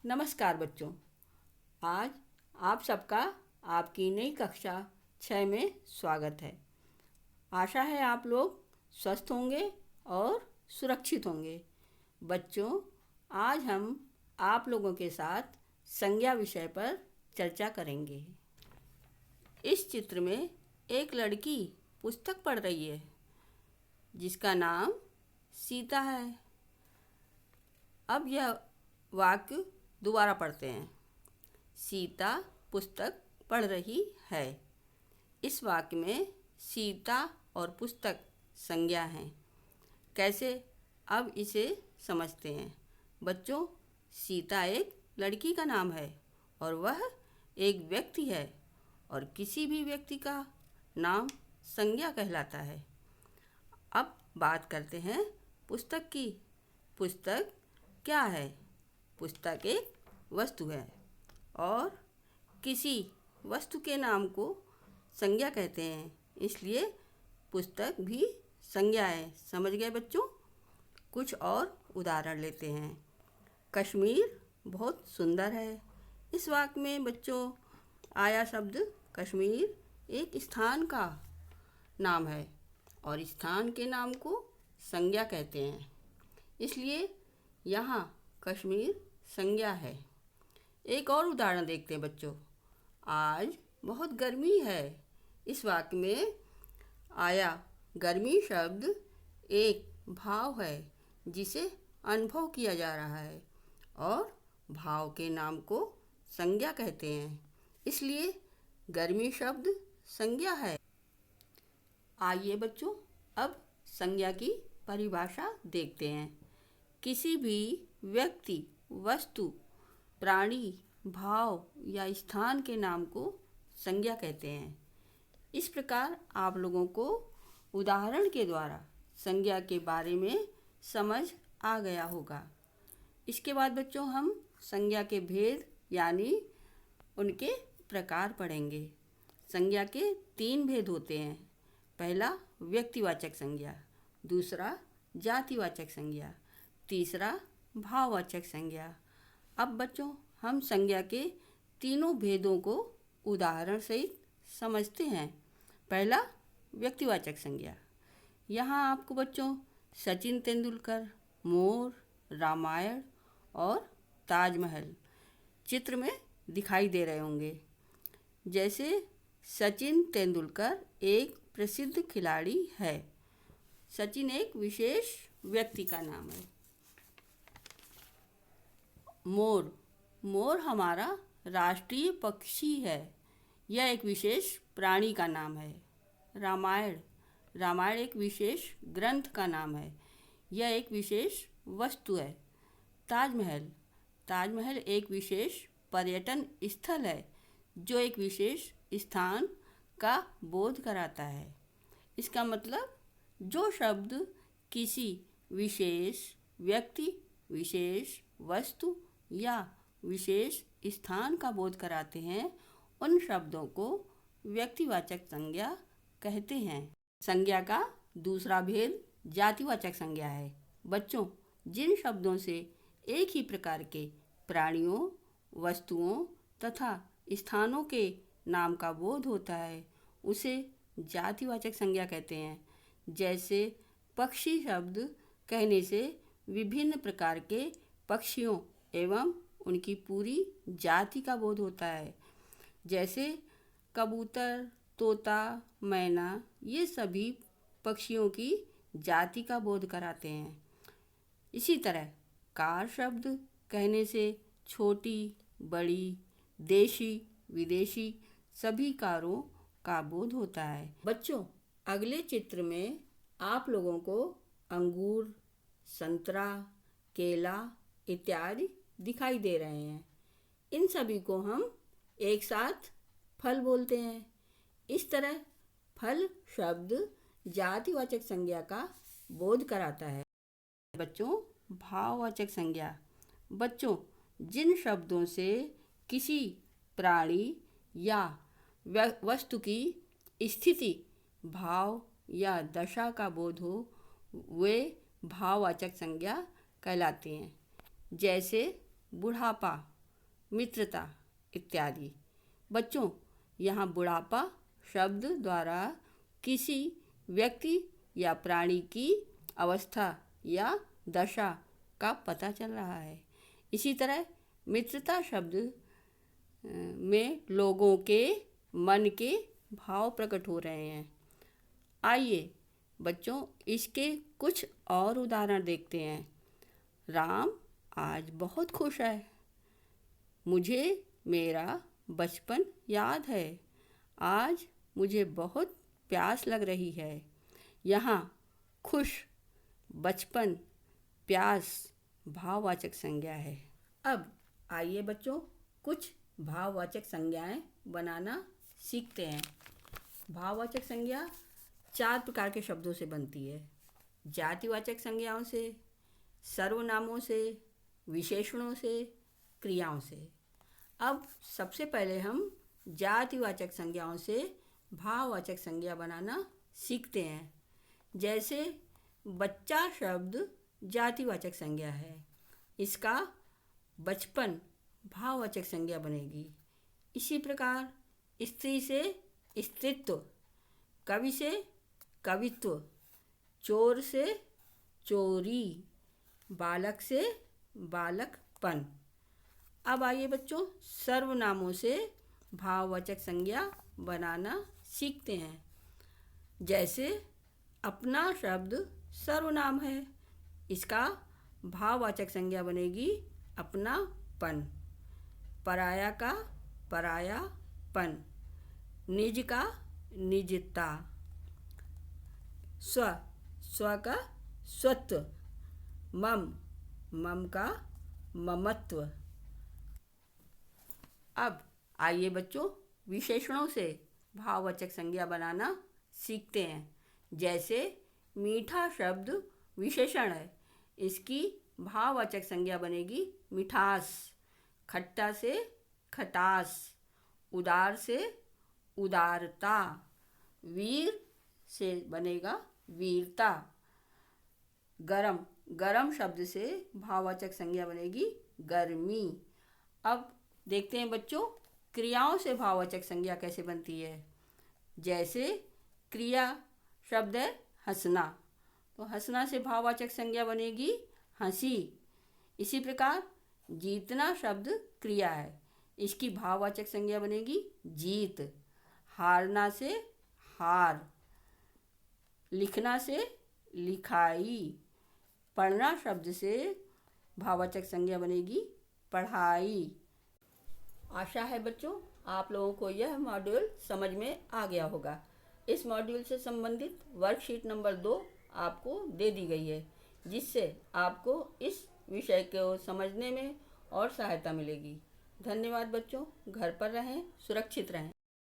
नमस्कार बच्चों। आज आप सबका आपकी नई कक्षा 6 में स्वागत है। आशा है आप लोग स्वस्थ होंगे और सुरक्षित होंगे। बच्चों, आज हम आप लोगों के साथ संज्ञा विषय पर चर्चा करेंगे। इस चित्र में एक लड़की पुस्तक पढ़ रही है जिसका नाम सीता है। अब यह वाक्य दोबारा पढ़ते हैं। सीता पुस्तक पढ़ रही है। इस वाक्य में सीता और पुस्तक संज्ञा हैं। कैसे? अब इसे समझते हैं। बच्चों, सीता एक लड़की का नाम है और वह एक व्यक्ति है और किसी भी व्यक्ति का नाम संज्ञा कहलाता है। अब बात करते हैं पुस्तक की। पुस्तक क्या है? पुस्तक एक वस्तु है और किसी वस्तु के नाम को संज्ञा कहते हैं, इसलिए पुस्तक भी संज्ञा है। समझ गए बच्चों? कुछ और उदाहरण लेते हैं। कश्मीर बहुत सुंदर है। इस वाक्य में बच्चों आया शब्द कश्मीर एक स्थान का नाम है और स्थान के नाम को संज्ञा कहते हैं, इसलिए यहाँ कश्मीर संज्ञा है। एक और उदाहरण देखते हैं बच्चों। आज बहुत गर्मी है। इस वाक्य में आया गर्मी शब्द एक भाव है जिसे अनुभव किया जा रहा है और भाव के नाम को संज्ञा कहते हैं, इसलिए गर्मी शब्द संज्ञा है। आइए बच्चों, अब संज्ञा की परिभाषा देखते हैं। किसी भी व्यक्ति, वस्तु, प्राणी, भाव या स्थान के नाम को संज्ञा कहते हैं। इस प्रकार आप लोगों को उदाहरण के द्वारा संज्ञा के बारे में समझ आ गया होगा। इसके बाद बच्चों हम संज्ञा के भेद यानी उनके प्रकार पढ़ेंगे। संज्ञा के 3 भेद होते हैं। पहला व्यक्तिवाचक संज्ञा, दूसरा जातिवाचक संज्ञा, तीसरा भाववाचक संज्ञा। अब बच्चों हम संज्ञा के तीनों भेदों को उदाहरण सहित समझते हैं। पहला व्यक्तिवाचक संज्ञा। यहाँ आपको बच्चों सचिन तेंदुलकर, मोर, रामायण और ताजमहल चित्र में दिखाई दे रहे होंगे। जैसे सचिन तेंदुलकर एक प्रसिद्ध खिलाड़ी है। सचिन एक विशेष व्यक्ति का नाम है। मोर, मोर हमारा राष्ट्रीय पक्षी है। यह एक विशेष प्राणी का नाम है। रामायण, रामायण एक विशेष ग्रंथ का नाम है। यह एक विशेष वस्तु है। ताजमहल, ताजमहल एक विशेष पर्यटन स्थल है जो एक विशेष स्थान का बोध कराता है। इसका मतलब जो शब्द किसी विशेष व्यक्ति, विशेष वस्तु या विशेष स्थान का बोध कराते हैं, उन शब्दों को व्यक्तिवाचक संज्ञा कहते हैं। संज्ञा का दूसरा भेद जातिवाचक संज्ञा है। बच्चों, जिन शब्दों से एक ही प्रकार के प्राणियों, वस्तुओं तथा स्थानों के नाम का बोध होता है उसे जातिवाचक संज्ञा कहते हैं। जैसे पक्षी शब्द कहने से विभिन्न प्रकार के पक्षियों एवं उनकी पूरी जाति का बोध होता है। जैसे कबूतर, तोता, मैना, ये सभी पक्षियों की जाति का बोध कराते हैं। इसी तरह कार शब्द कहने से छोटी, बड़ी, देशी, विदेशी सभी कारों का बोध होता है। बच्चों, अगले चित्र में आप लोगों को अंगूर, संतरा, केला इत्यादि दिखाई दे रहे हैं। इन सभी को हम एक साथ फल बोलते हैं। इस तरह फल शब्द जातिवाचक संज्ञा का बोध कराता है। बच्चों, भाववाचक संज्ञा। बच्चों, जिन शब्दों से किसी प्राणी या वस्तु की स्थिति, भाव या दशा का बोध हो वे भाववाचक संज्ञा कहलाते हैं। जैसे बुढ़ापा, मित्रता इत्यादि। बच्चों, यहाँ बुढ़ापा शब्द द्वारा किसी व्यक्ति या प्राणी की अवस्था या दशा का पता चल रहा है। इसी तरह मित्रता शब्द में लोगों के मन के भाव प्रकट हो रहे हैं। आइए बच्चों, इसके कुछ और उदाहरण देखते हैं। राम आज बहुत खुश है। मुझे मेरा बचपन याद है। आज मुझे बहुत प्यास लग रही है। यहाँ खुश, बचपन, प्यास भाववाचक संज्ञा है। अब आइए बच्चों, कुछ भाववाचक संज्ञाएं बनाना सीखते हैं। भाववाचक संज्ञा 4 प्रकार के शब्दों से बनती है। जातिवाचक संज्ञाओं से, सर्वनामों से, विशेषणों से, क्रियाओं से। अब सबसे पहले हम जातिवाचक संज्ञाओं से भाववाचक संज्ञा बनाना सीखते हैं। जैसे बच्चा शब्द जातिवाचक संज्ञा है, इसका बचपन भाववाचक संज्ञा बनेगी। इसी प्रकार स्त्री से स्त्रीत्व, कवि से कवित्व, चोर से चोरी, बालक से बालकपन। अब आइए बच्चों, सर्वनामों से भाववाचक संज्ञा बनाना सीखते हैं। जैसे अपना शब्द सर्वनाम है, इसका भाववाचक संज्ञा बनेगी अपनापन। पराया का परायापन, निज का निजता, स्व का स्वत्व, मम का ममत्व। अब आइए बच्चों, विशेषणों से भाववाचक संज्ञा बनाना सीखते हैं। जैसे मीठा शब्द विशेषण है, इसकी भाववाचक संज्ञा बनेगी मिठास। खट्टा से खटास, उदार से उदारता, वीर से बनेगा वीरता। गरम शब्द से भाववाचक संज्ञा बनेगी गर्मी। अब देखते हैं बच्चों, क्रियाओं से भाववाचक संज्ञा कैसे बनती है। जैसे क्रिया शब्द है हंसना, तो हंसना से भाववाचक संज्ञा बनेगी हंसी। इसी प्रकार जीतना शब्द क्रिया है, इसकी भाववाचक संज्ञा बनेगी जीत। हारना से हार, लिखना से लिखाई। पढ़ना शब्द से भाववाचक संज्ञा बनेगी पढ़ाई। आशा है बच्चों, आप लोगों को यह मॉड्यूल समझ में आ गया होगा। इस मॉड्यूल से संबंधित वर्कशीट नंबर 2 आपको दे दी गई है, जिससे आपको इस विषय को समझने में और सहायता मिलेगी। धन्यवाद बच्चों। घर पर रहें, सुरक्षित रहें।